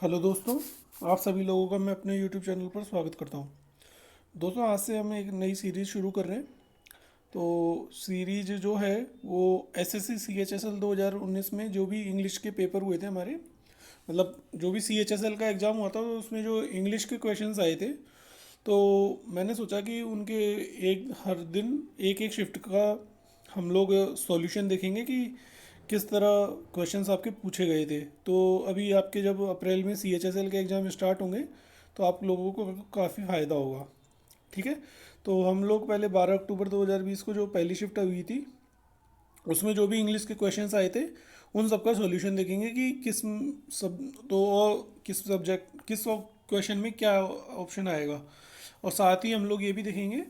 Hello दोस्तों, आप सभी लोगों का मैं अपने यूट्यूब चैनल पर स्वागत करता हूं। दोस्तों, आज से हम एक नई सीरीज़ शुरू कर रहे हैं। तो सीरीज जो है वो एसएससी सीएचएसएल 2019 में जो भी इंग्लिश के पेपर हुए थे हमारे, मतलब जो भी सीएचएसएल का एग्ज़ाम हुआ था तो उसमें जो इंग्लिश के क्वेश्चंस आए थे, तो मैंने सोचा कि उनके एक हर दिन एक एक शिफ्ट का हम लोग सॉल्यूशन देखेंगे कि किस तरह क्वेश्चंस आपके पूछे गए थे। तो अभी आपके जब अप्रैल में सीएचएसएल के एग्ज़ाम स्टार्ट होंगे तो आप लोगों को काफ़ी फ़ायदा होगा। ठीक है। तो हम लोग पहले 12 अक्टूबर 2020 को जो पहली शिफ्ट हुई थी उसमें जो भी इंग्लिश के क्वेश्चंस आए थे उन सबका सॉल्यूशन देखेंगे कि किस सब तो और किस सब्जेक्ट किस क्वेश्चन में क्या ऑप्शन आएगा। और साथ ही हम लोग ये भी देखेंगे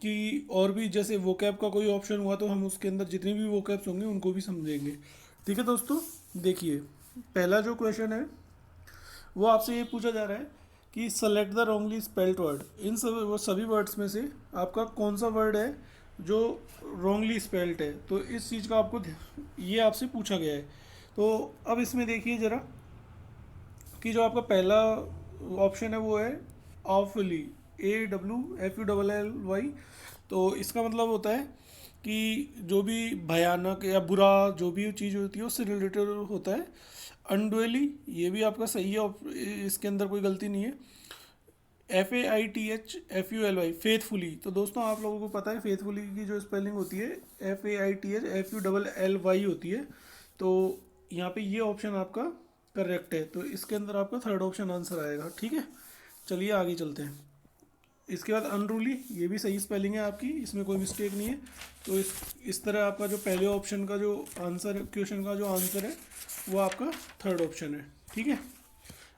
कि और भी जैसे वोकैब का कोई ऑप्शन हुआ तो हम उसके अंदर जितनी भी वोकैब्स होंगे उनको भी समझेंगे। ठीक है दोस्तों, देखिए पहला जो क्वेश्चन है वो आपसे ये पूछा जा रहा है कि select the wrongly spelled word. इन सब वो सभी वर्ड्स में से आपका कौन सा वर्ड है जो रॉन्गली स्पेल्ड है। तो इस चीज़ का आपको ये आपसे पूछा गया है। तो अब इसमें देखिए ज़रा कि जो आपका पहला ऑप्शन है वो है ऑफली, AWFULLY। तो इसका मतलब होता है कि जो भी भयानक या बुरा जो भी चीज़ होती है उससे रिलेटेड होता है। अनडुअली, ये भी आपका सही है, इसके अंदर कोई गलती नहीं है। FAITHFULY, faithfully. तो दोस्तों आप लोगों को पता है फेथफुली की जो स्पेलिंग होती है FAITHFULLY होती है। तो यहाँ पे ये ऑप्शन आपका करेक्ट है। तो इसके अंदर आपका थर्ड ऑप्शन आंसर आएगा। ठीक है, चलिए आगे चलते हैं। इसके बाद अनरूली, ये भी सही स्पेलिंग है आपकी, इसमें कोई मिस्टेक नहीं है। तो इस तरह आपका जो पहले ऑप्शन का जो आंसर है, क्वेश्चन का जो आंसर है वो आपका थर्ड ऑप्शन है। ठीक है,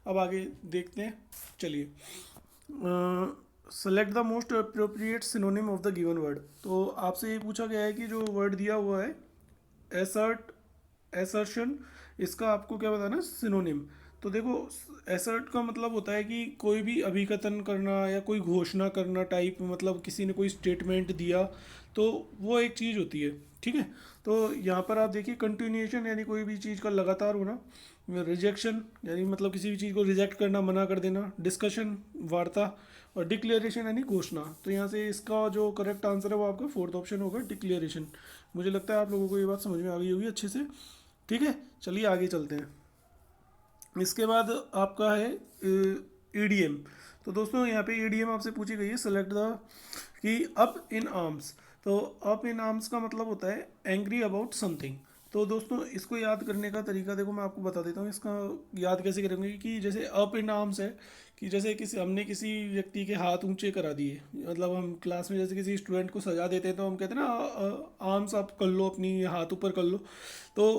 अब आगे देखते हैं। चलिए, select the most appropriate synonym of the given word. तो आपसे ये पूछा गया है कि जो वर्ड दिया हुआ है एसर्ट, एसर्शन, इसका आपको क्या बताना है सिनोनिम। तो देखो, एसर्ट का मतलब होता है कि कोई भी अभिकथन करना या कोई घोषणा करना टाइप, मतलब किसी ने कोई स्टेटमेंट दिया तो वो एक चीज़ होती है। ठीक है। तो यहाँ पर आप देखिए कंटिन्यूएशन यानी कोई भी चीज़ का लगातार होना, रिजेक्शन यानी मतलब किसी भी चीज़ को रिजेक्ट करना, मना कर देना, डिस्कशन वार्ता, और डिक्लेरेशन यानी घोषणा। तो यहाँ से इसका जो करेक्ट आंसर है वो आपका फोर्थ ऑप्शन होगा, डिक्लेरेशन। मुझे लगता है आप लोगों को ये बात समझ में आ गई होगी अच्छे से। ठीक है, चलिए आगे चलते हैं। इसके बाद आपका है ईडीएम। तो दोस्तों यहाँ पे ईडीएम आपसे पूछी गई है सेलेक्ट द कि अप इन आर्म्स। तो अप इन आर्म्स का मतलब होता है एंग्री अबाउट समथिंग। तो दोस्तों इसको याद करने का तरीका देखो, मैं आपको बता देता हूँ इसका याद कैसे करेंगे। कि जैसे अप इन आर्म्स है कि जैसे किसी हमने किसी व्यक्ति के हाथ ऊंचे करा दिए, मतलब हम क्लास में जैसे किसी स्टूडेंट को सजा देते हैं तो हम कहते हैं ना आर्म्स आप कर लो, अपनी हाथ ऊपर कर लो। तो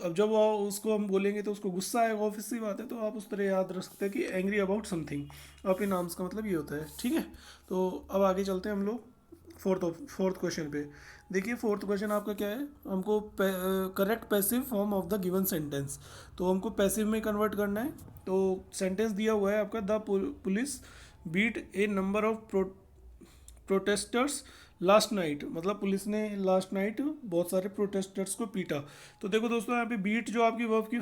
अब जब वो उसको हम बोलेंगे तो उसको गुस्सा आएगा, ऑफिस सी बात है। तो आप उस तरह याद रख सकते हैं कि angry about something. Up in arms का मतलब ये होता है। ठीक है, तो अब आगे चलते हैं हम लोग फोर्थ क्वेश्चन पे। देखिए फोर्थ क्वेश्चन आपका क्या है, हमको correct passive form of the given sentence. तो हमको पैसिव में कन्वर्ट करना है। तो सेंटेंस दिया हुआ है आपका, the police beat a number of protesters last night. मतलब पुलिस ने लास्ट नाइट बहुत सारे प्रोटेस्टर्स को पीटा। तो देखो दोस्तों यहाँ पे बीट जो आपकी वर्ब की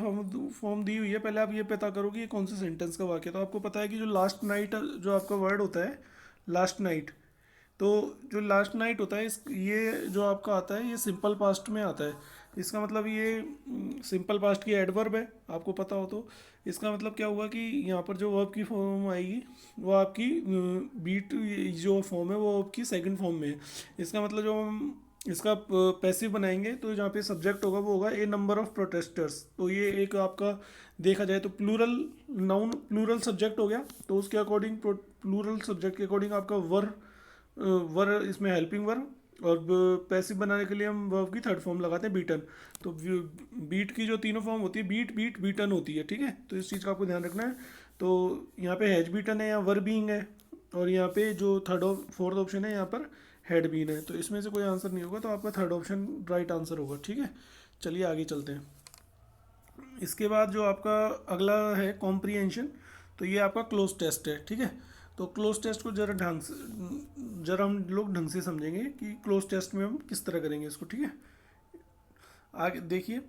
फॉर्म दी हुई है, पहले आप ये पता करो कि ये कौन से सेंटेंस का वाक्य है। तो आपको पता है कि जो लास्ट नाइट जो आपका वर्ड होता है लास्ट नाइट, तो जो लास्ट नाइट होता है ये जो आपका आता है ये सिंपल पास्ट में आता है। इसका मतलब ये सिंपल पास्ट की एडवर्ब है, आपको पता हो तो। इसका मतलब क्या हुआ कि यहाँ पर जो वर्ब की फॉर्म आएगी वो आपकी बीट जो फॉर्म है वो वर्ब की सेकंड फॉर्म में है। इसका मतलब जो हम इसका पैसिव बनाएंगे तो जहाँ पे सब्जेक्ट होगा वो होगा ए नंबर ऑफ प्रोटेस्टर्स। तो ये एक आपका देखा जाए तो प्लूरल नाउन, प्लूरल सब्जेक्ट हो गया। तो उसके अकॉर्डिंग प्लूरल सब्जेक्ट के अकॉर्डिंग आपका वर इसमें हेल्पिंग वर्ब, और पैसिव बनाने के लिए हम वर्ब की थर्ड फॉर्म लगाते हैं बीटन। तो बीट की जो तीनों फॉर्म होती है बीट बीट बीटन होती है। ठीक है, तो इस चीज़ का आपको ध्यान रखना है। तो यहाँ पे हैज बीटन है या वर बीइंग है, और यहाँ पे जो थर्ड और फोर्थ ऑप्शन है यहाँ पर हेड बीन है। तो इसमें से कोई आंसर नहीं होगा, तो आपका थर्ड ऑप्शन राइट आंसर होगा। ठीक है, चलिए आगे चलते हैं। इसके बाद जो आपका अगला है कॉम्प्रिहेंशन। तो ये आपका क्लोज टेस्ट है। ठीक है, तो क्लोज टेस्ट को जरा हम लोग ढंग से समझेंगे कि क्लोज टेस्ट में हम किस तरह करेंगे इसको। ठीक है, आगे देखिए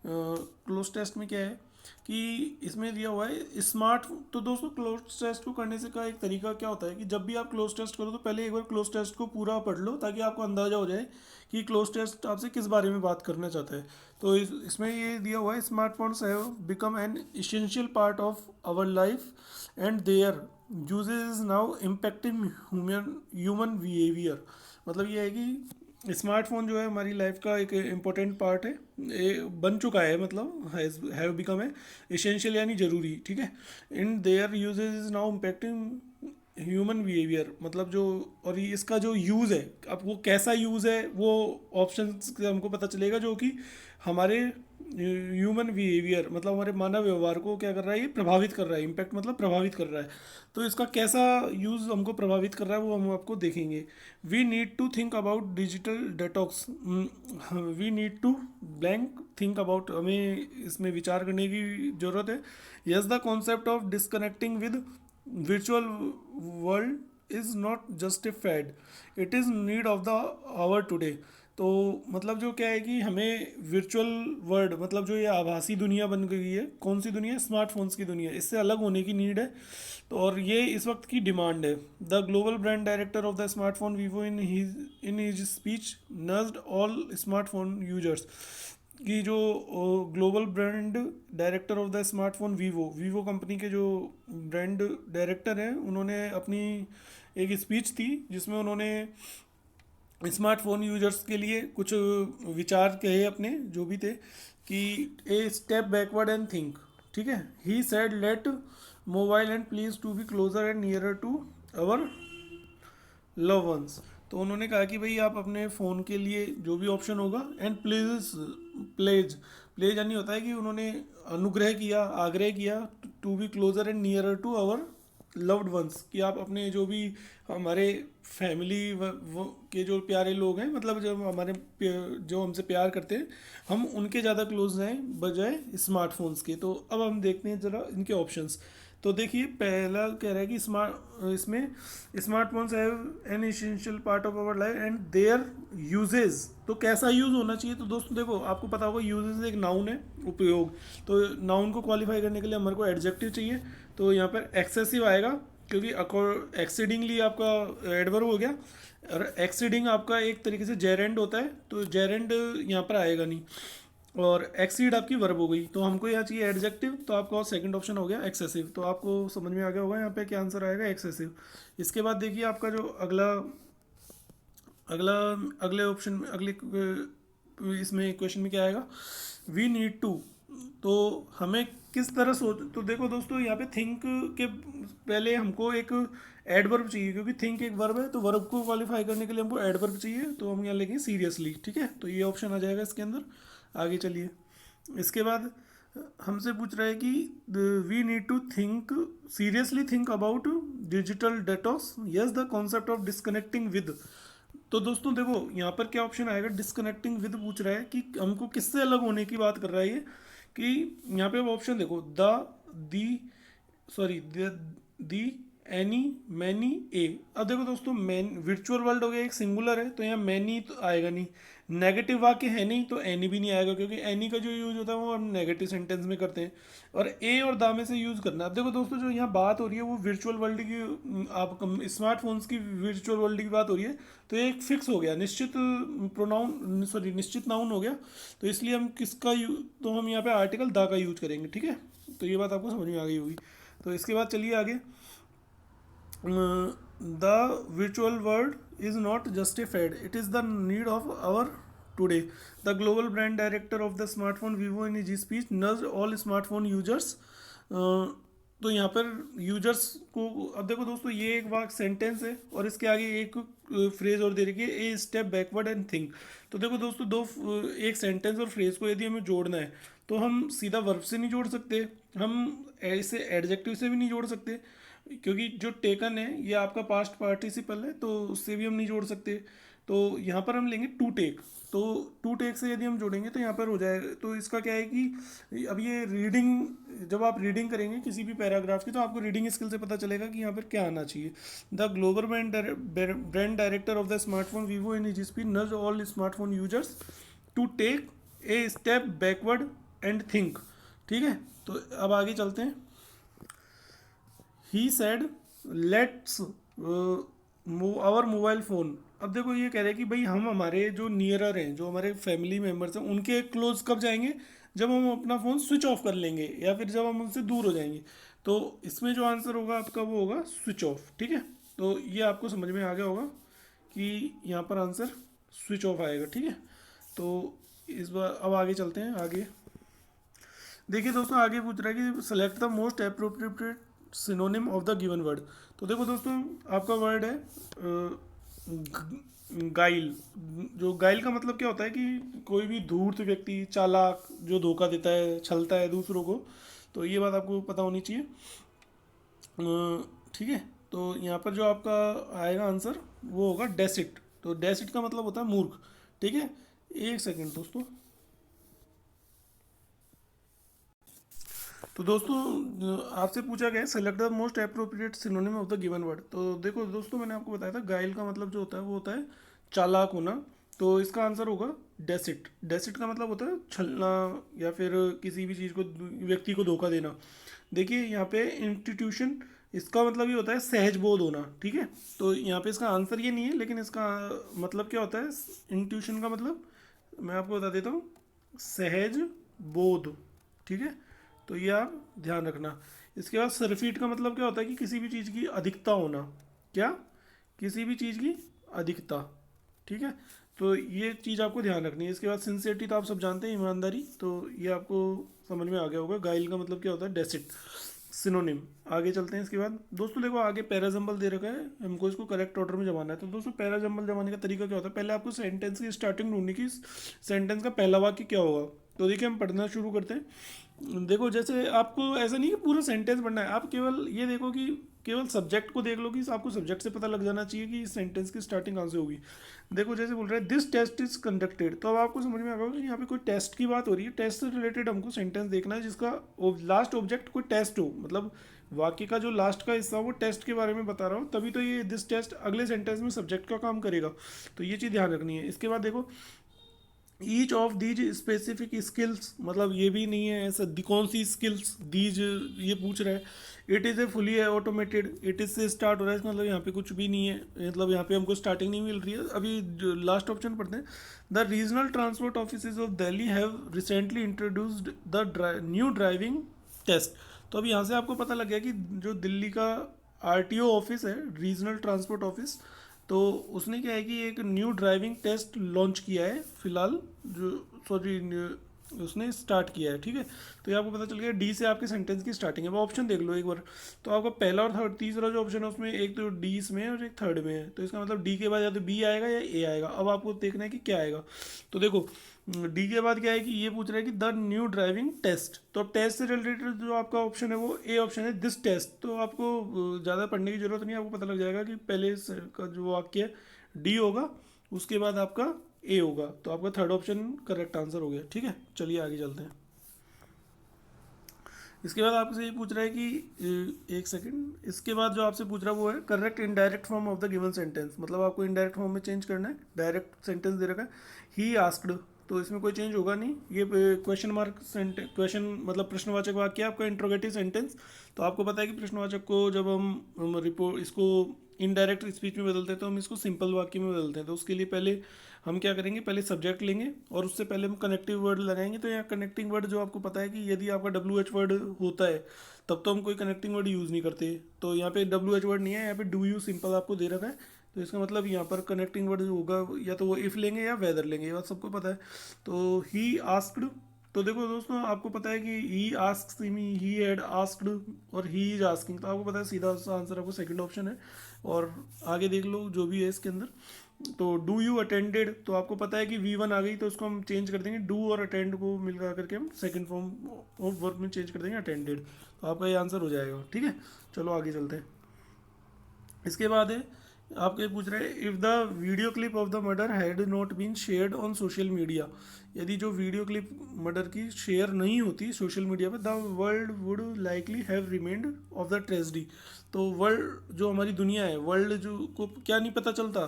क्लोज टेस्ट में क्या है कि इसमें दिया हुआ है स्मार्ट। तो दोस्तों क्लोज टेस्ट को करने से का एक तरीका क्या होता है कि जब भी आप क्लोज टेस्ट करो तो पहले एक बार क्लोज टेस्ट को पूरा पढ़ लो, ताकि आपको अंदाज़ा हो जाए कि क्लोज टेस्ट आपसे किस बारे में बात करना चाहता है। तो इसमें ये दिया हुआ है smartphones have become an essential part of our life and their usage is now impacting human behaviour. मतलब ये है कि स्मार्टफोन जो है हमारी लाइफ का एक इम्पोर्टेंट पार्ट है, ये बन चुका है, मतलब हैव बिकम है इसेंशियल यानी ज़रूरी, ठीक है। In their usage is now impacting human behaviour, मतलब जो, और ये इसका जो यूज़ है, अब वो कैसा यूज़ है वो ऑप्शन से हमको पता चलेगा, जो कि हमारे ह्यूमन बिहेवियर मतलब हमारे मानव व्यवहार को क्या कर रहा है, ये प्रभावित कर रहा है। इम्पैक्ट मतलब प्रभावित कर रहा है। तो इसका कैसा यूज़ हमको प्रभावित कर रहा है वो हम आपको देखेंगे। We need to think about digital detox, we need to blank think about, हमें इसमें विचार करने की ज़रूरत है। Yes the concept of disconnecting with virtual world is not just a fad, it is need of the hour today। तो मतलब जो क्या है कि हमें वर्चुअल वर्ल्ड मतलब जो ये आभासी दुनिया बन गई है, कौन सी दुनिया, स्मार्टफोन्स की दुनिया, इससे अलग होने की नीड है। तो और ये इस वक्त की डिमांड है। The global brand director of the smartphone Vivo in his speech nudged all smartphone users, कि जो global brand director of the smartphone Vivo, Vivo company के जो ब्रांड डायरेक्टर हैं, उन्होंने अपनी एक स्पीच थी जिसमें उन्होंने स्मार्टफोन यूजर्स के लिए कुछ विचार कहे अपने, जो भी थे, कि a step backward and think, ठीक है। He said let mobile and please to be closer and nearer to our love ones. तो उन्होंने कहा कि भाई आप अपने फ़ोन के लिए जो भी ऑप्शन होगा, एंड प्लीज प्लेज, प्लेज यानी होता है कि उन्होंने अनुग्रह किया, आग्रह किया, to be closer and nearer to our loved ones, कि आप अपने जो भी हमारे फैमिली के जो प्यारे लोग हैं, मतलब जो हमारे जो हमसे प्यार करते हैं, हम उनके ज़्यादा क्लोज रहें बजाय स्मार्टफोन्स के। तो अब हम देखते हैं ज़रा इनके ऑप्शंस। तो देखिए पहला कह रहा है कि इसमें smartphones have an essential part of our life and their usage. तो कैसा यूज़ होना चाहिए, तो दोस्तों देखो आपको पता होगा यूजेज एक नाउन है, उपयोग। तो नाउन को क्वालिफाई करने के लिए हमारे को एडजेक्टिव चाहिए। तो यहाँ पर एक्सेसिव आएगा, क्योंकि एक्सीडिंगली आपका एडवर्ब हो गया, और एक्सीडिंग आपका एक तरीके से जेरेंड होता है, तो जेरेंड यहाँ पर आएगा नहीं, और एक्सीड आपकी वर्ब हो गई। तो हमको यहाँ चाहिए एडजेक्टिव, तो आपका सेकंड ऑप्शन हो गया एक्सेसिव। तो आपको समझ में आ गया होगा यहाँ पे क्या आंसर आएगा, एक्सेसिव। इसके बाद देखिए आपका जो अगला अगला अगले ऑप्शन में, अगले इसमें क्वेश्चन में क्या आएगा, वी नीड टू। तो हमें किस तरह सोच, तो देखो दोस्तों यहाँ पे थिंक के पहले हमको एक एडवर्ब चाहिए, क्योंकि थिंक एक वर्ब है, तो वर्ब को क्वालिफाई करने के लिए हमको एडवर्ब चाहिए। तो हम यहाँ लेंगे सीरियसली, ठीक है। तो ये ऑप्शन आ जाएगा इसके अंदर। आगे चलिए, इसके बाद हमसे पूछ रहा है कि we need to think seriously think about digital detox, yes the concept of disconnecting with. तो दोस्तों देखो यहाँ पर क्या ऑप्शन आएगा, डिस्कनेक्टिंग विद पूछ रहा है कि हमको किससे अलग होने की बात कर रहा है ये, कि यहाँ पे ऑप्शन देखो, the, the, sorry, the, any, many, a. अब देखो दोस्तों मैन वर्चुअल वर्ल्ड हो गया, एक सिंगुलर है, तो यहाँ मैनी तो आएगा नहीं, नेगेटिव वाक्य है नहीं, तो एनी भी नहीं आएगा, क्योंकि एनी का जो यूज़ होता है वो हम नेगेटिव सेंटेंस में करते हैं, और ए और दा में से यूज़ करना। अब देखो दोस्तों जो यहाँ बात हो रही है वो वर्चुअल वर्ल्ड की, आप स्मार्टफोन्स की वर्चुअल वर्ल्ड की बात हो रही है, तो ये एक फिक्स हो गया, निश्चित प्रोनाउन, सॉरी निश्चित नाउन हो गया। तो इसलिए हम किसका तो हम यहाँ पे आर्टिकल दा का यूज करेंगे, ठीक है। तो ये बात आपको समझ में आ गई होगी। तो इसके बाद चलिए आगे, the virtual world is not just a fad, it is the need of our today। The global brand director of the smartphone Vivo in his speech nudged all smartphone users। तो यहाँ पर यूजर्स को, अब देखो दोस्तों ये एक वाक sentence है, और इसके आगे एक फ्रेज और दे रखी है, ए स्टेप बैकवर्ड एंड थिंक। तो देखो दोस्तों एक सेंटेंस और फ्रेज को यदि हमें जोड़ना है, तो हम सीधा वर्ब से नहीं जोड़ सकते, हम ऐसे एडजेक्टिव से भी नहीं जोड़ सकते, क्योंकि जो टेकन है ये आपका पास्ट पार्टिसिपल है, तो उससे भी हम नहीं जोड़ सकते। तो यहाँ पर हम लेंगे टू टेक। तो टू टेक से यदि हम जोड़ेंगे तो यहाँ पर हो जाएगा। तो इसका क्या है कि अब ये रीडिंग, जब आप रीडिंग करेंगे किसी भी पैराग्राफ की, तो आपको रीडिंग स्किल से पता चलेगा कि यहाँ पर क्या आना चाहिए। The global brand director of the smartphone Vivo in his speech nudge all smartphone users to take a step backward and think. ठीक है, तो अब आगे चलते हैं। He said let's move our mobile phone. अब देखो ये कह रहे हैं कि भाई हम हमारे जो नियरर हैं, जो हमारे फैमिली मेम्बर्स हैं, उनके क्लोज कब जाएंगे, जब हम अपना फ़ोन स्विच ऑफ कर लेंगे या फिर जब हम उनसे दूर हो जाएंगे। तो इसमें जो आंसर होगा आपका वो होगा स्विच ऑफ। ठीक है, तो ये आपको समझ में आ गया होगा कि यहाँ पर आंसर स्विच ऑफ आएगा। ठीक है, तो इस बार अब आगे चलते हैं। आगे देखिए दोस्तों, आगे पूछ रहा है कि select the most appropriate synonym of the given word. तो देखो दोस्तों, आपका वर्ड है गाइल। जो गाइल का मतलब क्या होता है कि कोई भी धूर्त व्यक्ति, चालाक, जो धोखा देता है, छलता है दूसरों को। तो ये बात आपको पता होनी चाहिए। ठीक है, तो यहाँ पर जो आपका आएगा आंसर वो होगा डेसिट। तो डेसिट का मतलब होता है मूर्ख। ठीक है, एक सेकंड दोस्तों। तो दोस्तों, आपसे पूछा गया है select the most appropriate synonym of the given word. तो देखो दोस्तों, मैंने आपको बताया था गाइल का मतलब जो होता है वो होता है चालाक होना। तो इसका आंसर होगा डेसिट। डेसिट का मतलब होता है छलना या फिर किसी भी चीज़ को, व्यक्ति को धोखा देना। देखिए यहाँ पे इंस्टीट्यूशन, इसका मतलब ये होता है सहज बोध होना। ठीक है, तो यहाँ पे इसका आंसर ये नहीं है, लेकिन इसका मतलब क्या होता है इंट्यूशन का मतलब, मैं आपको बता देता हूँ, सहज बोध। ठीक है, तो ये आप ध्यान रखना। इसके बाद सरफीट का मतलब क्या होता है कि किसी भी चीज़ की अधिकता होना। क्या? किसी भी चीज़ की अधिकता। ठीक है, तो ये चीज़ आपको ध्यान रखनी है। इसके बाद सिंसियरिटी तो आप सब जानते हैं, ईमानदारी। तो ये आपको समझ में आ गया होगा। गाइल का मतलब क्या होता है डेसिट, सिनोनिम। आगे चलते हैं। इसके बाद दोस्तों देखो, आगे पैराजम्बल दे रखा है, हमको इसको करेक्ट ऑर्डर में जमाना है। तो दोस्तों पैराजम्बल जमाने का तरीका क्या होता है, पहले आपको सेंटेंस की स्टार्टिंग ढूंढनी की, सेंटेंस का पहला वाक्य क्या होगा। तो देखिए हम पढ़ना शुरू करते हैं। देखो जैसे आपको ऐसा नहीं कि पूरा सेंटेंस पढ़ना है, आप केवल ये देखो कि केवल सब्जेक्ट को देख लो कि आपको सब्जेक्ट से पता लग जाना चाहिए कि इस सेंटेंस की स्टार्टिंग कहाँ से होगी। देखो जैसे बोल रहा है दिस टेस्ट इज कंडक्टेड, तो अब आपको समझ में आ गया कि यहाँ पे कोई टेस्ट की बात हो रही है। टेस्ट से रिलेटेड हमको सेंटेंस देखना है जिसका लास्ट ऑब्जेक्ट कोई टेस्ट हो, मतलब वाक्य का जो लास्ट का हिस्सा हो वो टेस्ट के बारे में बता रहा हूँ, तभी तो ये दिस टेस्ट अगले सेंटेंस में सब्जेक्ट का काम करेगा। तो ये चीज़ ध्यान रखनी है। इसके बाद देखो each of these specific skills, मतलब ये भी नहीं है ऐसा कौन सी स्किल्स दीज ये पूछ रहा है। It is a fully automated, it is से स्टार्ट हो रहा है, इसका मतलब यहाँ पे कुछ भी नहीं है, मतलब यहाँ पे हमको स्टार्टिंग नहीं मिल रही है। अभी लास्ट ऑप्शन पढ़ते हैं। The regional transport office of Delhi have recently introduced the new driving test. तो अभी यहाँ से आपको पता लग गया कि जो दिल्ली का आरटीओ ऑफिस है, रीजनल ट्रांसपोर्ट ऑफिस, तो उसने क्या है कि एक न्यू ड्राइविंग टेस्ट लॉन्च किया है फिलहाल, जो सॉरी उसने स्टार्ट किया है। ठीक है, तो ये आपको पता चल गया। डी से आपके सेंटेंस की स्टार्टिंग है। वो ऑप्शन देख लो एक बार। तो आपका पहला और थर्ड, तीसरा जो ऑप्शन है उसमें एक तो डी इसमें है और एक थर्ड में है। तो इसका मतलब डी के बाद या तो बी आएगा या ए आएगा। अब आपको देखना है कि क्या आएगा। तो देखो डी के बाद क्या है कि ये पूछ रहा है कि द न्यू ड्राइविंग टेस्ट। तो अब टेस्ट से रिलेटेड जो आपका ऑप्शन है वो ए ऑप्शन है, दिस टेस्ट। तो आपको ज़्यादा पढ़ने की जरूरत नहीं है, आपको पता लग जाएगा कि पहले का जो वाक्य है डी होगा, उसके बाद आपका ए होगा। तो आपका थर्ड ऑप्शन करेक्ट आंसर हो गया। ठीक है, चलिए आगे चलते हैं। इसके बाद आपसे ये पूछ रहा है कि एक सेकंड, इसके बाद जो आपसे पूछ रहा है वो है correct indirect form of the given sentence. मतलब आपको इनडायरेक्ट फॉर्म में चेंज करना है, डायरेक्ट सेंटेंस दे रखा है ही आस्क्ड, तो इसमें कोई चेंज होगा नहीं। ये क्वेश्चन मार्क क्वेश्चन मतलब प्रश्नवाचक वाक्य है आपका, इंट्रोगेटिव सेंटेंस। तो आपको पता है कि प्रश्नवाचक को जब हम रिपोर्ट इसको इनडायरेक्ट स्पीच में बदलते हैं तो हम इसको सिंपल वाक्य में बदलते हैं। तो उसके लिए पहले हम क्या करेंगे, पहले सब्जेक्ट लेंगे और उससे पहले हम कनेक्टिव वर्ड लगाएंगे। तो यहाँ कनेक्टिंग वर्ड जो आपको पता है कि यदि आपका डब्ल्यू एच वर्ड होता है तब तो हम कोई कनेक्टिंग वर्ड यूज़ नहीं करते। तो यहाँ पे डब्ल्यू एच वर्ड नहीं है, यहाँ पे डू यू सिंपल आपको दे रखा है। तो इसका मतलब यहाँ पर कनेक्टिंग वर्ड जो होगा या तो वो इफ़ लेंगे या वेदर लेंगे, ये बात सबको पता है। तो ही आस्क्ड, तो देखो दोस्तों आपको पता है कि ही asks me, he had asked और ही इज आस्किंग। तो आपको पता है सीधा आंसर आपको सेकंड ऑप्शन है। और आगे देख लो जो भी है इसके अंदर। तो डू यू अटेंडेड, तो आपको पता है कि V1 आ गई, तो उसको हम चेंज कर देंगे डू और अटेंड को मिलकर करके हम सेकंड फॉर्म ऑफ वर्ब में चेंज कर देंगे अटेंडेड। तो आपका ये आंसर हो जाएगा। ठीक है, चलो आगे चलते हैं। इसके बाद है आपको ये पूछ रहा है, if the video clip of the murder had not been shared on social media, यदि जो वीडियो क्लिप मर्डर की शेयर नहीं होती सोशल मीडिया पर, the world would likely have remained of the tragedy. तो वर्ल्ड जो हमारी दुनिया है, वर्ल्ड जो को क्या नहीं पता चलता,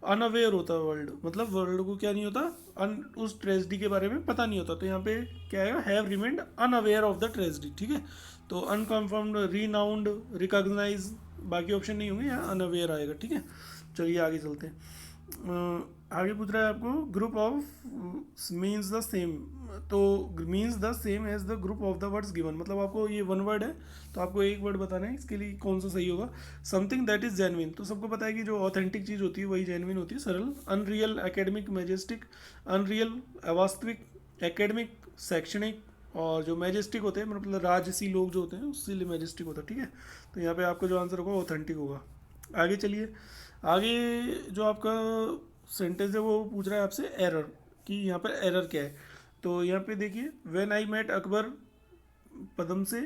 अनअवेयर होता है वर्ल्ड, मतलब वर्ल्ड को क्या नहीं होता, उस ट्रेजडी के बारे में पता नहीं होता। तो यहाँ पे क्या आएगा, have remained unaware of the tragedy, ठीक है। तो अनकन्फर्म्ड, रीनाउंड, रिकॉग्नाइज, बाकी ऑप्शन नहीं होंगे, यहाँ अनअवेयर आएगा, ठीक है। चलिए आगे चलते हैं। आगे पूछ रहा है आपको, group of means the same, तो means the same as the group of the words given, मतलब आपको ये वन वर्ड है तो आपको एक वर्ड बताना है, इसके लिए कौन सा सही होगा। समथिंग दैट इज जेन्युइन, तो सबको पता है कि जो ऑथेंटिक चीज़ होती है वही जेन्युइन होती है, सरल। Unreal, academic, majestic. अनरियल अवास्तविक, एकेडमिक शैक्षणिक, और जो मैजेस्टिक होते हैं मतलब राजसी लोग जो होते हैं उससे लिए मैजेस्टिक होता है, ठीक है। तो यहाँ पे आपका जो आंसर होगा ऑथेंटिक होगा। आगे चलिए, आगे जो आपका सेंटेंस है वो पूछ रहा है आपसे एरर, कि यहाँ पर एरर क्या है। तो यहाँ पे देखिए, when I met Akbar Padamsee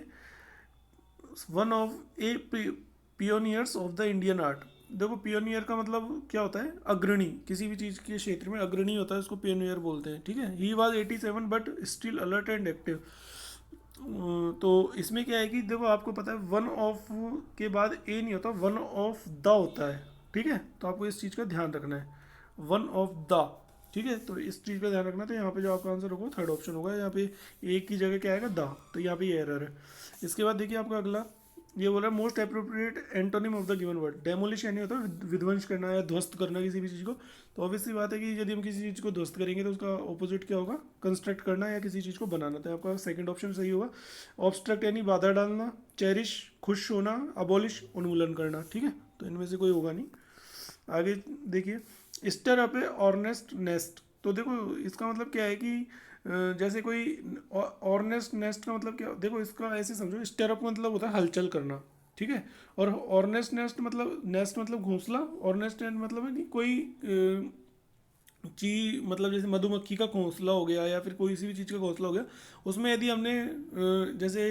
one of a pioneers of the Indian art. देखो पियोनियर का मतलब क्या होता है, अग्रणी, किसी भी चीज़ के क्षेत्र में अग्रणी होता है उसको पियोनियर बोलते हैं, ठीक है। He was 87 but still alert and active. तो इसमें क्या है कि देखो आपको पता है वन ऑफ के बाद ए नहीं होता, वन ऑफ द होता है, ठीक है। तो आपको इस चीज़ का ध्यान रखना है, वन ऑफ द, ठीक है। तो इस चीज़ का ध्यान रखना। तो यहाँ पे जो आपका आंसर होगा थर्ड ऑप्शन होगा, यहाँ पे एक की जगह क्या आएगा, द, तो यहाँ पे ये एरर है। इसके बाद देखिए आपका अगला, ये बोल रहा है most appropriate antonym of the given word. Demolish यानी होता है विध्वंस करना या ध्वस्त करना किसी भी चीज़ को। तो ऑब्वियसली बात है कि यदि हम किसी चीज़ को ध्वस्त करेंगे तो उसका ऑपोजिट क्या होगा, कंस्ट्रक्ट करना या किसी चीज़ को बनाना। तो आपका सेकंड ऑप्शन सही होगा। ऑब्स्ट्रक्ट यानी बाधा डालना, चेरिश खुश होना, अबॉलिश उन्मूलन करना, ठीक है। तो इनमें से कोई होगा नहीं। आगे देखिए, स्टर अप ए ऑर्नेस्ट नेस्ट। तो देखो इसका मतलब क्या है कि जैसे कोई ऑर्नेस्ट नेस्ट का मतलब क्या, देखो इसका ऐसे समझो, स्टर अप मतलब होता है हलचल करना, ठीक है। और ऑर्नेस्ट नेस्ट मतलब, नेस्ट मतलब घोंसला, ऑर्नेस्ट मतलब है कि कोई चीज, मतलब जैसे मधुमक्खी का घोंसला हो गया या फिर कोई सी भी चीज़ का घोंसला हो गया, उसमें यदि हमने जैसे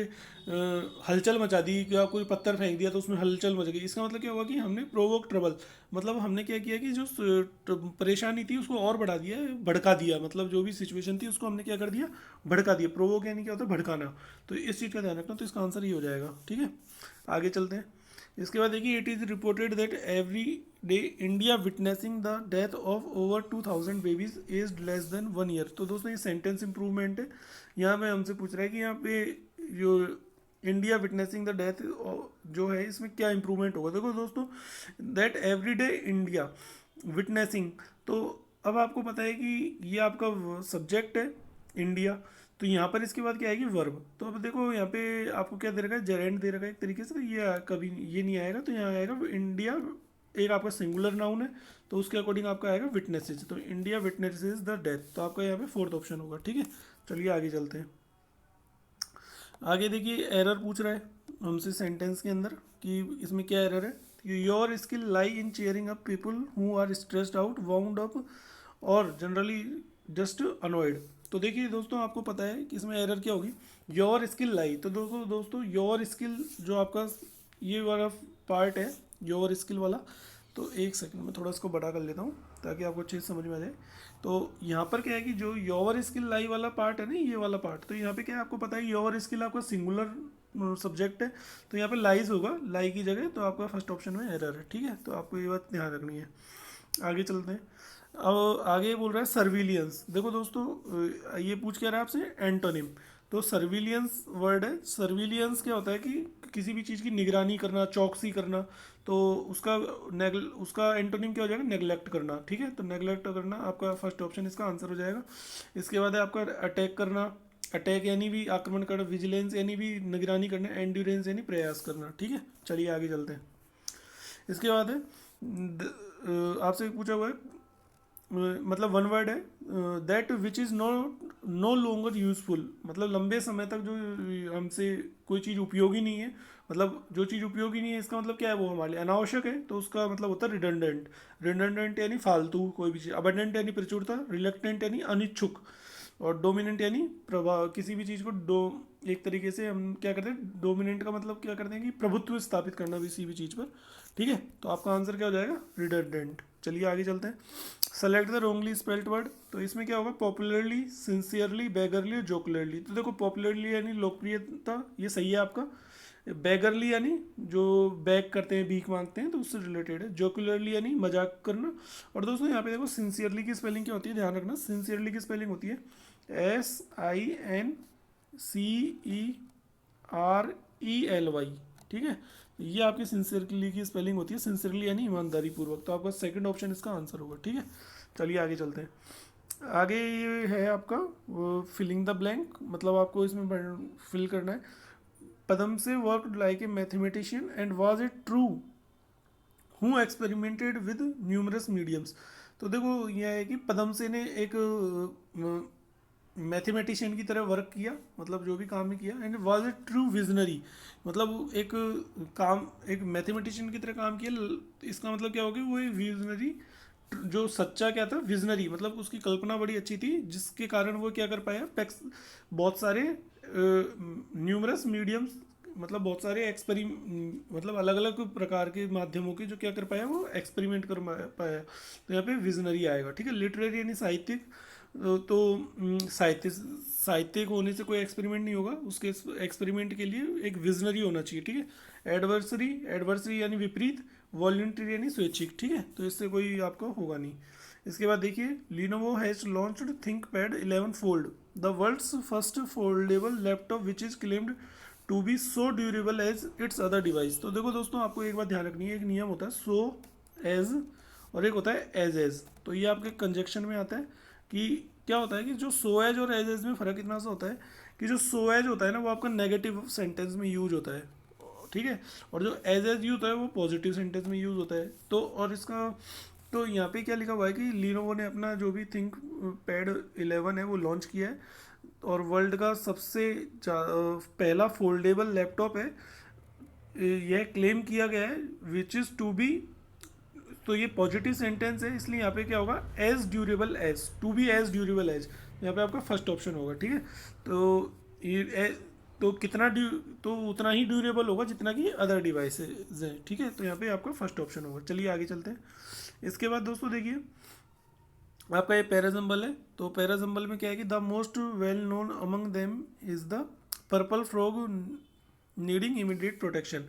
हलचल मचा दी या कोई पत्थर फेंक दिया तो उसमें हलचल मच गई, इसका मतलब क्या हुआ कि हमने प्रोवोक ट्रबल, मतलब हमने क्या किया कि जो परेशानी थी उसको और बढ़ा दिया, भड़का दिया, मतलब जो भी सिचुएशन थी उसको हमने क्या कर दिया, भड़का दिया। प्रोवोक यानी क्या होता है, भड़काना। तो इस चीज़ का ध्यान रखना, तो इसका आंसर ये हो जाएगा, ठीक है। आगे चलते हैं। इसके बाद देखिए, it is reported that every day India witnessing the death of over 2000 babies aged less than 1 year. तो दोस्तों ये सेंटेंस इंप्रूवमेंट है। यहाँ पे हमसे पूछ रहा है कि यहाँ पे जो इंडिया विटनेसिंग द डेथ जो है इसमें क्या इंप्रूवमेंट होगा। देखो दोस्तों, that every day India witnessing, तो अब आपको पता है कि ये आपका सब्जेक्ट है इंडिया, तो यहाँ पर इसके बाद क्या आएगी, वर्ब। तो अब देखो यहाँ पे आपको क्या दे रखा है, जेरेंट दे रखा है एक तरीके से, तो ये कभी ये नहीं आएगा, तो यहाँ आएगा इंडिया, एक आपका सिंगुलर नाउन है, तो उसके अकॉर्डिंग आपका आएगा विटनेसेस। तो इंडिया विटनेसेस द डेथ, तो आपका यहाँ पे फोर्थ ऑप्शन होगा, ठीक है। चलिए आगे चलते हैं। आगे देखिए, एरर पूछ रहा है हमसे सेंटेंस के अंदर कि इसमें क्या एरर है। Your skill lie in cheering up people who are stressed out, wound up और जनरली जस्ट अनॉयड। तो देखिए दोस्तों, आपको पता है कि इसमें एरर क्या होगी, योर स्किल लाई। तो दोस्तों दोस्तों योर स्किल जो आपका ये वाला पार्ट है, योर स्किल वाला, तो एक सेकंड में थोड़ा इसको बड़ा कर लेता हूँ ताकि आपको अच्छे से समझ में आ जाए। तो यहाँ पर क्या है कि जो योर स्किल लाई वाला पार्ट है ना, ये वाला पार्ट, तो यहाँ पे क्या है, आपको पता है योर स्किल आपका सिंगुलर सब्जेक्ट है, तो यहाँ पे लाइज होगा, लाई की जगह, तो आपका फर्स्ट ऑप्शन में एरर है, ठीक है। तो आपको ये बात ध्यान रखनी है। आगे चलते हैं। अब आगे बोल रहा है सर्विलियंस। देखो दोस्तों, ये पूछ क्या रहा है आपसे, एंटोनिम। तो सर्विलियंस वर्ड है। सर्विलियंस क्या होता है कि किसी भी चीज़ की निगरानी करना, चौकसी करना, तो उसका एंटोनिम क्या हो जाएगा, नेग्लेक्ट करना, ठीक है। तो नेग्लेक्ट करना आपका फर्स्ट ऑप्शन इसका आंसर हो जाएगा। इसके बाद है आपका अटैक करना, अटैक यानी भी आक्रमण करना, विजिलेंस यानी भी निगरानी करना, एंड्योरेंस यानी प्रयास करना, ठीक है। चलिए आगे चलते हैं। इसके बाद है आपसे पूछा हुआ है, मतलब वन वर्ड है, that which is no longer useful, मतलब लंबे समय तक जो हमसे कोई चीज़ उपयोगी नहीं है, मतलब जो चीज़ उपयोगी नहीं है इसका मतलब क्या है, वो हमारे लिए अनावश्यक है, तो उसका मतलब होता है रिडंडेंट। रिडंडेंट यानी फालतू कोई भी चीज़, अबंडेंट यानी प्रचुरता, रिलक्टेंट यानी अनिच्छुक, और डोमिनेंट यानी प्रभाव, किसी भी चीज़ को एक तरीके से हम क्या करते हैं, डोमिनेंट का मतलब क्या करते हैं कि प्रभुत्व स्थापित करना किसी भी चीज़ पर। ठीक है, तो आपका आंसर क्या हो जाएगा, रिडंडेंट। चलिए आगे चलते हैं। Select the Rongli spelt word. तो इसमें क्या होगा, पॉपुलरली, सिंसियरली, बेगरली और जोकुलरली। तो देखो पॉपुलरली यानी लोकप्रियता, ये सही है आपका। बेगरली यानी जो बैग करते हैं, भीख मांगते हैं, तो उससे रिलेटेड है। जोकुलरली यानी मजाक करना। और दोस्तों यहाँ पे देखो सिंसियरली की स्पेलिंग क्या होती है, ध्यान रखना। सिंसियरली की स्पेलिंग होती है SINCERELY। ठीक है, ये आपकी सिंसियरली की स्पेलिंग होती है, सिंसियरली यानी ईमानदारी पूर्वक। तो आपका सेकंड ऑप्शन इसका आंसर होगा। ठीक है, चलिए आगे चलते हैं। आगे ये है आपका फिलिंग द ब्लैंक, मतलब आपको इसमें फिल करना है। पदम से worked like a mathematician and was it true who experimented with numerous mediums. तो देखो यह है कि पदमसे ने एक मैथमेटिशियन की तरह वर्क किया, मतलब जो भी काम ही किया। And was it true visionary, मतलब एक काम, एक मैथमेटिशियन की तरह काम किया। इसका मतलब क्या होगा, वो विजनरी, जो सच्चा क्या था, विजनरी, मतलब उसकी कल्पना बड़ी अच्छी थी, जिसके कारण वो क्या कर पाया, बहुत सारे न्यूमरस मीडियम्स, मतलब बहुत सारे मतलब अलग अलग प्रकार के माध्यमों के जो क्या कर पाया, वो एक्सपेरिमेंट कर पाया। तो यहाँ पे विजनरी आएगा। ठीक है, लिटरेरी यानी साहित्यिक। तो साहित्यिक होने से कोई एक्सपेरिमेंट नहीं होगा, उसके एक्सपेरिमेंट के लिए एक विजनरी होना चाहिए। ठीक है, एडवर्सरी, एडवर्सरी यानी विपरीत। वॉल्यूंटरी यानी स्वैच्छिक। ठीक है, तो इससे कोई आपको होगा नहीं। इसके बाद देखिए, Lenovo has launched ThinkPad 11 fold, the world's first foldable laptop which is claimed to be so durable as its other device. तो देखो दोस्तों, आपको एक बात ध्यान रखनी है, एक नियम होता है सो एज और एक होता है एज। तो ये आपके कंजक्शन में आता है कि क्या होता है कि जो सो एज और एज में फ़र्क इतना सा होता है कि जो सो एज होता है ना, वो आपका नेगेटिव सेंटेंस में यूज होता है। ठीक है, और जो एज यूज होता है वो पॉजिटिव सेंटेंस में यूज होता है। तो और इसका, तो यहाँ पे क्या लिखा हुआ है कि लीनोवो ने अपना जो भी थिंक पैड 11 है वो लॉन्च किया है, और वर्ल्ड का सबसे पहला फोल्डेबल लैपटॉप है, यह क्लेम किया गया है, विच इज़ टू बी। तो ये पॉजिटिव सेंटेंस है, इसलिए यहाँ पे क्या होगा, as durable as, to be as durable as, यहाँ पे आपका फर्स्ट ऑप्शन होगा। ठीक है, तो तो कितना तो उतना ही ड्यूरेबल होगा जितना कि अदर डिवाइसेज हैं। ठीक है, तो यहाँ पे आपका फर्स्ट ऑप्शन होगा। चलिए आगे चलते हैं। इसके बाद दोस्तों देखिए, आपका ये पैराजम्बल है। तो पैराजम्बल में क्या है कि the most well known among them is the purple frog needing immediate protection.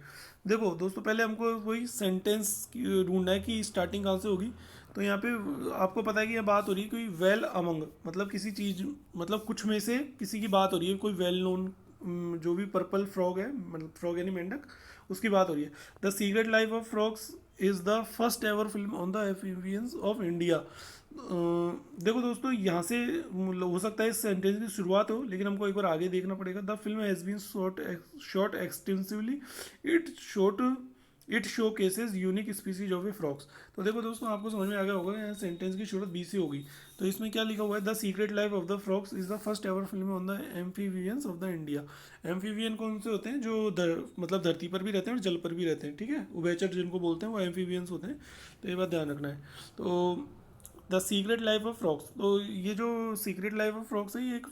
देखो दोस्तों, पहले हमको वही सेंटेंस ढूंढना है कि स्टार्टिंग कहाँ से होगी। तो यहाँ पे आपको पता है कि यह बात हो रही है कोई वेल अमंग, मतलब किसी चीज़, मतलब कुछ में से किसी की बात हो रही है, कोई वेल नोन जो भी पर्पल फ्रॉग है, मतलब फ्रॉग यानी मेंढक, उसकी बात हो रही है। The secret life of frogs is the first ever film on the amphibians of India. देखो दोस्तों, यहाँ से हो सकता है इस सेंटेंस की शुरुआत हो, लेकिन हमको एक बार आगे देखना पड़ेगा। The film has been shot extensively, it it showcases unique species of a frogs. तो देखो दोस्तों, आपको समझ में आ गया होगा, यहाँ सेंटेंस की शुरुआत बी से होगी। तो इसमें क्या लिखा हुआ है, the secret life of the frogs is the first ever film on the amphibians of the India. Amphibian कौन से होते हैं, जो मतलब धरती पर भी रहते हैं और जल पर भी रहते हैं। ठीक है, उभयचर जिनको बोलते हैं वो एम्फीबियंस होते हैं। तो ये बात ध्यान रखना है। तो the secret life of frogs, तो ये जो सीक्रेट लाइफ ऑफ फ्रॉक्स है, ये एक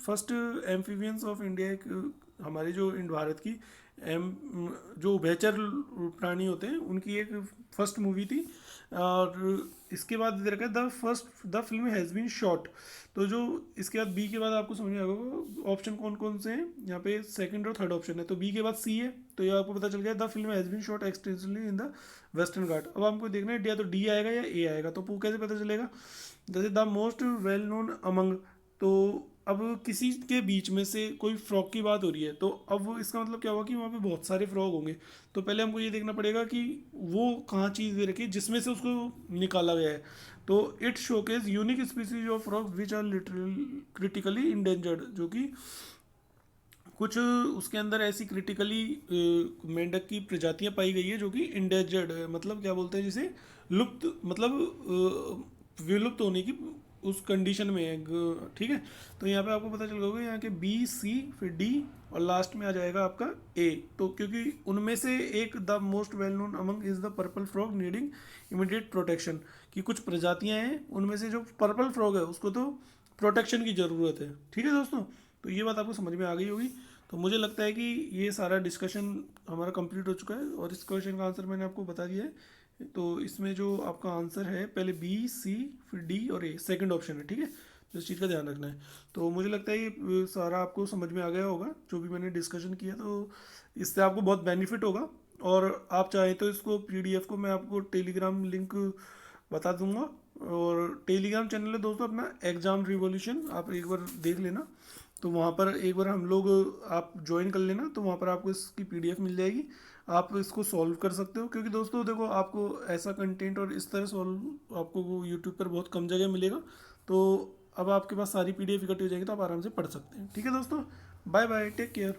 फर्स्ट एम्फीबियंस ऑफ इंडिया, एक हमारे जो भारत की एम जो उभयचर प्राणी होते हैं उनकी एक फर्स्ट मूवी थी। और इसके बाद इधर का the film has been shot. तो जो इसके बाद बी के बाद आपको समझ में आएगा ऑप्शन कौन कौन से हैं, यहाँ पे सेकंड और थर्ड ऑप्शन है। तो बी के बाद सी है, तो ये आपको पता चल गया, the film has been shot extensively in the Western Ghat. अब हमको देखना है या तो डी आएगा या ए आएगा। तो कैसे पता चलेगा, जैसे the most well known among, तो अब किसी के बीच में से कोई फ्रॉग की बात हो रही है, तो अब इसका मतलब क्या होगा कि वहाँ पे बहुत सारे फ्रॉग होंगे। तो पहले हमको ये देखना पड़ेगा कि वो कहाँ चीज़ दे रखी है जिसमें से उसको निकाला गया है। तो it showcase unique species of frog which are literally critically endangered, जो कि कुछ उसके अंदर ऐसी क्रिटिकली मेंढक की प्रजातियां पाई गई है जो कि इंडेंजर्ड है, मतलब क्या बोलते हैं जिसे, लुप्त, मतलब विलुप्त होने की उस कंडीशन में है। ठीक है, तो यहाँ पे आपको पता चल गया यहाँ के बी, सी, फिर डी और लास्ट में आ जाएगा आपका ए। तो क्योंकि उनमें से एक the most well known among is the purple frog needing immediate protection, कि कुछ प्रजातियां हैं उनमें से जो पर्पल फ्रॉग है उसको तो प्रोटेक्शन की ज़रूरत है। ठीक है दोस्तों, तो ये बात आपको समझ में आ गई होगी। तो मुझे लगता है कि ये सारा डिस्कशन हमारा कंप्लीट हो चुका है और इस क्वेश्चन का आंसर मैंने आपको बता दिया है। तो इसमें जो आपका आंसर है पहले बी, सी, फिर डी और ए, सेकंड ऑप्शन है, ठीक है। तो इस चीज़ का ध्यान रखना है। तो मुझे लगता है ये सारा आपको समझ में आ गया होगा जो भी मैंने डिस्कशन किया, तो इससे आपको बहुत बेनिफिट होगा। और आप चाहें तो इसको पीडीएफ को मैं आपको टेलीग्राम लिंक बता दूंगा। और टेलीग्राम चैनल है दोस्तों अपना एग्ज़ाम रिवॉल्यूशन, आप एक बार देख लेना। तो वहाँ पर एक बार हम लोग आप ज्वाइन कर लेना, तो वहाँ पर आपको इसकी पीडीएफ मिल जाएगी। आप इसको सॉल्व कर सकते हो, क्योंकि दोस्तों देखो आपको ऐसा कंटेंट और इस तरह सॉल्व आपको यूट्यूब पर बहुत कम जगह मिलेगा। तो अब आपके पास सारी पीडीएफ इकट्ठी हो जाएगी तो आप आराम से पढ़ सकते हैं। ठीक है दोस्तों, बाय बाय, टेक केयर।